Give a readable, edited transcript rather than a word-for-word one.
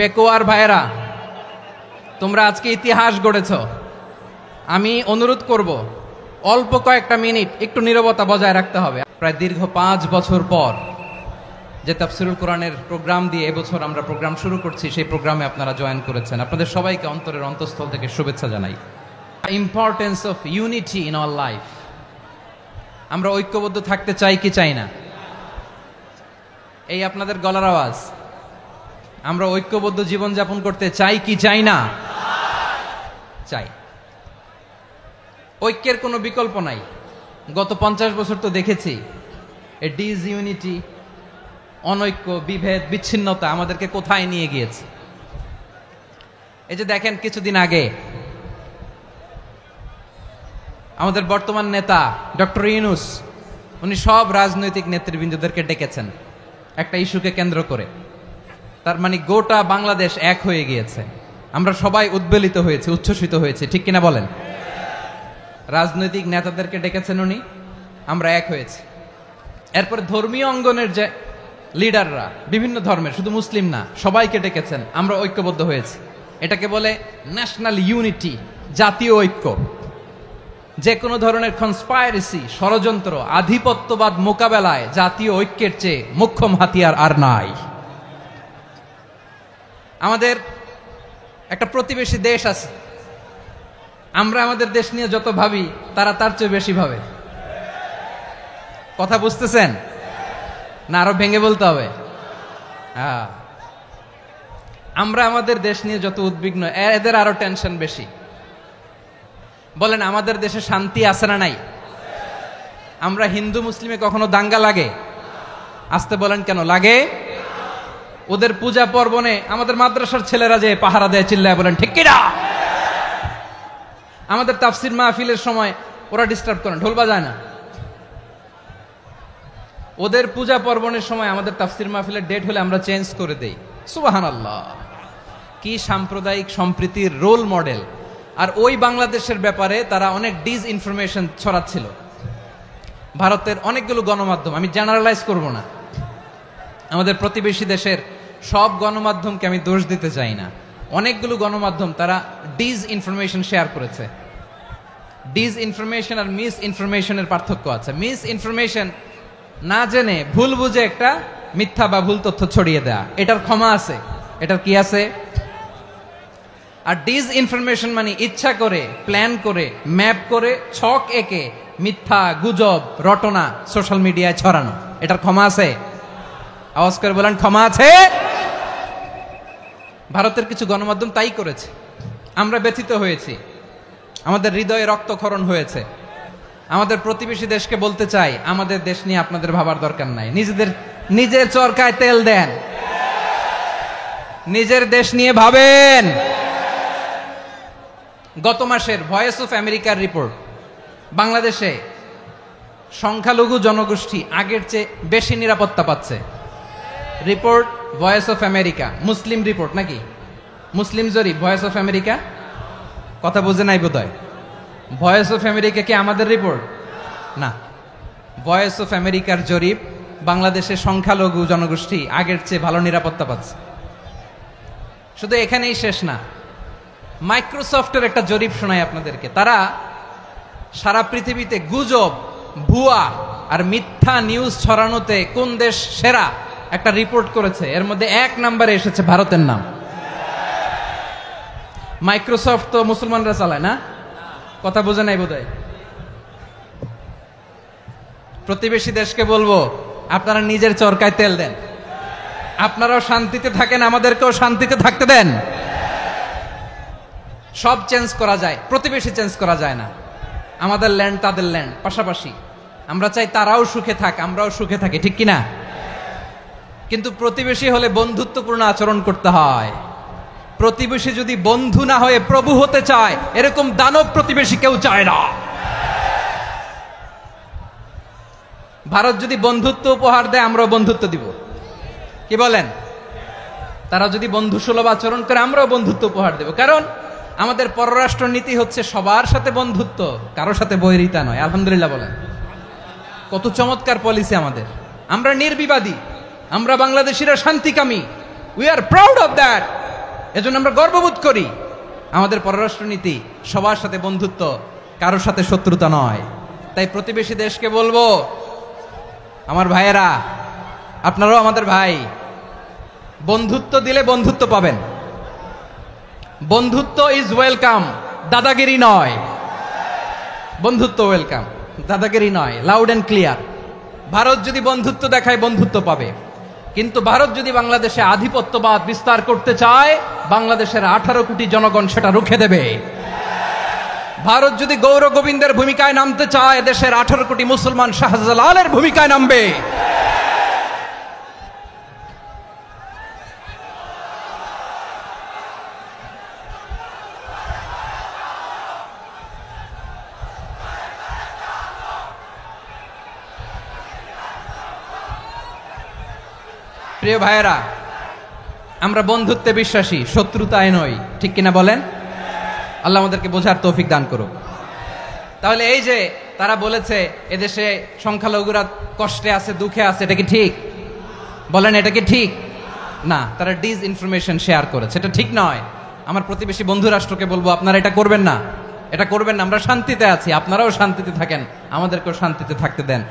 পেকোয়ার ভাইয়েরা, তোমরা আজকে ইতিহাস গড়েছ। আমি অনুরোধ করব অল্প কয়েকটা মিনিট একটু নীরবতা বজায় রাখতে হবে। প্রায় দীর্ঘ 5 বছর পর যে তাফসিরুল কোরআনের প্রোগ্রাম দিয়ে এবছর আমরা প্রোগ্রাম শুরু করছি, সেই প্রোগ্রামে আপনারা জয়েন করেছেন। আপনাদের সবাইকে অন্তরের অন্তঃস্থল থেকে শুভেচ্ছা জানাই। Importance of unity in our life. আমরা ঐক্যবদ্ধ থাকতে চাই কি চাই না? এই আপনাদের গলার আওয়াজ। আমরা ঐক্যবদ্ধ জীবনযাপন করতে চাই কি চাই না? চাই। ঐক্যের কোনো বিকল্প নাই। গত 50 বছর তো দেখেছি এই ডিসইউনিটি, অনৈক্য, বিভেদ, বিচ্ছিন্নতা আমাদেরকে কোথায় নিয়ে গিয়েছে। এই যে দেখেন, কিছুদিন আগে আমাদের বর্তমান নেতা ডক্টর ইউনূস, উনি সব রাজনৈতিক নেতৃবৃন্দদেরকে ডেকেছেন একটা ইস্যুকে কেন্দ্র করে। তার মানে গোটা বাংলাদেশ এক হয়ে গিয়েছে। আমরা সবাই উদ্বেলিত হয়েছে, উচ্ছ্বসিত হয়েছে, ঠিক কিনা বলেন? রাজনৈতিক নেতাদেরকে ডেকেছেন উনি, আমরা এক হয়েছি। এরপরে ধর্মীয় অঙ্গনের যে লিডাররা, বিভিন্ন ধর্মের, শুধু মুসলিম না, সবাইকে ডেকেছেন, আমরা ঐক্যবদ্ধ হয়েছি। এটাকে বলে ন্যাশনাল ইউনিটি, জাতীয় ঐক্য। যে কোনো ধরনের কনস্পাইরেসি, ষড়যন্ত্র, আধিপত্যবাদ মোকাবেলায় জাতীয় ঐক্যের চেয়ে মোক্ষম হাতিয়ার আর নাই। আমাদের একটা প্রতিবেশী দেশ আছে, আমরা আমাদের দেশ নিয়ে যত ভাবি তারা তার চেয়ে বেশি ভাবে। কথা বুঝতেছেন না? আরো ভেঙে বলতে হবে। আমরা আমাদের দেশ নিয়ে যত উদ্বিগ্ন, এদের আরো টেনশন বেশি। বলেন, আমাদের দেশে শান্তি আছে না নাই? আমরা হিন্দু মুসলিমে কখনো দাঙ্গা লাগে? আসতে বলেন, কেন লাগে? ওদের পূজা পার্বণে আমাদের মাদ্রাসার ছেলেরা যে পাহারা দেয়, চিল্লায় বলেন ঠিক কিনা? আমাদের তাফসির মাহফিলের সময় ওরা ডিস্টার্ব করেন, ঢোল বাজায় না। ওদের পূজা পার্বণের সময় আমাদের তাফসির মাহফিলের ডেট হলে আমরা চেঞ্জ করে দেই। সুবহানাল্লাহ! কি সাম্প্রদায়িক সম্প্রীতির রোল মডেল। আর ওই বাংলাদেশের ব্যাপারে তারা অনেক ডিসইনফরমেশন ছড়াচ্ছিল। ভারতের অনেকগুলো গণমাধ্যম, আমি জেনারেলাইজ করব না, আমাদের প্রতিবেশী দেশের সব গণমাধ্যমকে আমি দোষ দিতে চাই না, অনেকগুলো গণমাধ্যম তারা ডিসইনফরমেশন শেয়ার করেছে। ডিসইনফরমেশন আর মিস ইনফরমেশনের পার্থক্য আছে। মিস ইনফরমেশন না জেনে ভুল বুঝে একটা মিথ্যা বা ভুল তথ্য ছড়িয়ে দেয়া, এটার ক্ষমা আছে, এটার কি আছে? আর ডিসইনফরমেশন মানে ইচ্ছা করে, প্ল্যান করে, ম্যাপ করে, ছক এঁকে মিথ্যা, গুজব, রটনা সোশ্যাল মিডিয়ায় ছড়ানো, এটার ক্ষমা আছে? আওয়াজ করে বলেন, ক্ষমা আছে? ভারতের কিছু গণমাধ্যম তাই করেছে। আমরা ব্যথিত হয়েছি, আমাদের হৃদয়ে রক্তক্ষরণ হয়েছে। আমাদের প্রতিবেশী দেশকে বলতে চাই, আমাদের দেশ নিয়ে আপনাদের ভাবার দরকার নাই। নিজের চরকায় তেল দেন, নিজের দেশ নিয়ে ভাবেন। গত মাসের ভয়েস অফ আমেরিকার রিপোর্ট, বাংলাদেশে সংখ্যালঘু জনগোষ্ঠী আগের চেয়ে বেশি নিরাপত্তা পাচ্ছে। Report voice of America, Muslim report নাকি? মুসলিম জরিপ, ভয়েস অফ আমেরিকা। কথা বুঝে নাই বোধহয়। ভয়েস অফ আমেরিকা কি আমাদের রিপোর্ট? না, ভয়েস অফ আমেরিকার জরিপ, বাংলাদেশের সংখ্যালঘু জনগোষ্ঠী আগের চেয়ে ভালো নিরাপত্তা পাচ্ছে। শুধু এখানেই শেষ না, মাইক্রোসফটের একটা জরিপ শোনায় আপনাদেরকে। তারা সারা পৃথিবীতে গুজব, ভুয়া আর মিথ্যা নিউজ ছড়ানোতে কোন দেশ সেরা একটা রিপোর্ট করেছে। এর মধ্যে 1 নম্বরে এসেছে ভারতের নাম। মাইক্রোসফট তো মুসলমানরা চালায় না? কথা বোঝে নাই বোধহয়। প্রতিবেশী দেশকে বলবো, আপনারা নিজের চরকায় তেল দেন, আপনারাও শান্তিতে থাকেন, আমাদেরকেও শান্তিতে থাকতে দেন। সব চেঞ্জ করা যায়, প্রতিবেশী চেঞ্জ করা যায় না। আমাদের ল্যান্ড তাদের ল্যান্ড, পাশাপাশি। আমরা চাই তারাও সুখে থাক, আমরাও সুখে থাকি, ঠিক কিনা? কিন্তু প্রতিবেশী হলে বন্ধুত্বপূর্ণ আচরণ করতে হয়। প্রতিবেশী যদি বন্ধু না হয়ে প্রভু হতে চায়, এরকম দানব প্রতিবেশী কেউ চায় না। ভারত যদি বন্ধুত্ব উপহার দেয়, আমরাও বন্ধুত্ব দিব। কি বলেন? তারা যদি বন্ধু সুলভ আচরণ করে, আমরাও বন্ধুত্ব উপহার দেব। কারণ আমাদের পররাষ্ট্র নীতি হচ্ছে সবার সাথে বন্ধুত্ব, কারোর সাথে বৈরিতা নয়। আলহামদুলিল্লাহ বলেন, কত চমৎকার পলিসি আমাদের। আমরা নির্বিবাদী, আমরা বাংলাদেশিরা শান্তিকামী। We are proud of that. এজন্য আমরা গর্ববোধ করি আমাদের পররাষ্ট্রনীতি সবার সাথে বন্ধুত্ব, কারোর সাথে শত্রুতা নয়। তাই প্রতিবেশী দেশকে বলবো, আমার ভাইয়েরা, আপনারাও আমাদের ভাই, বন্ধুত্ব দিলে বন্ধুত্ব পাবেন। বন্ধুত্ব ইজ ওয়েলকাম, দাদাগিরি নয়। বন্ধুত্ব ওয়েলকাম, দাদাগিরি নয়, লাউড অ্যান্ড ক্লিয়ার। ভারত যদি বন্ধুত্ব দেখায় বন্ধুত্ব পাবে, কিন্তু ভারত যদি বাংলাদেশে আধিপত্যবাদ বিস্তার করতে চায়, বাংলাদেশের 18 কোটি জনগণ সেটা রুখে দেবে। ভারত যদি গৌর গোবিন্দের ভূমিকায় নামতে চায়, দেশের 18 কোটি মুসলমান শাহজালালের ভূমিকায় নামবে। প্রিয় ভাইয়েরা, আমরা বন্ধুত্বে বিশ্বাসী, শত্রুতায় নই, ঠিক কিনা বলেন? আল্লাহ আমাদেরকে বোঝার তৌফিক দান করুক। তাহলে এই যে তারা বলেছে এদেশে সংখ্যালঘুরা কষ্টে আছে, দুঃখে আছে, এটা কি ঠিক? বলেন, এটা কি ঠিক? না, তারা ডিস ইনফরমেশন শেয়ার করেছে, এটা ঠিক নয়। আমার প্রতিবেশী বন্ধু রাষ্ট্রকে বলবো, আপনারা এটা করবেন না, এটা করবেন না। আমরা শান্তিতে আছি, আপনারাও শান্তিতে থাকেন, আমাদেরকেও শান্তিতে থাকতে দেন।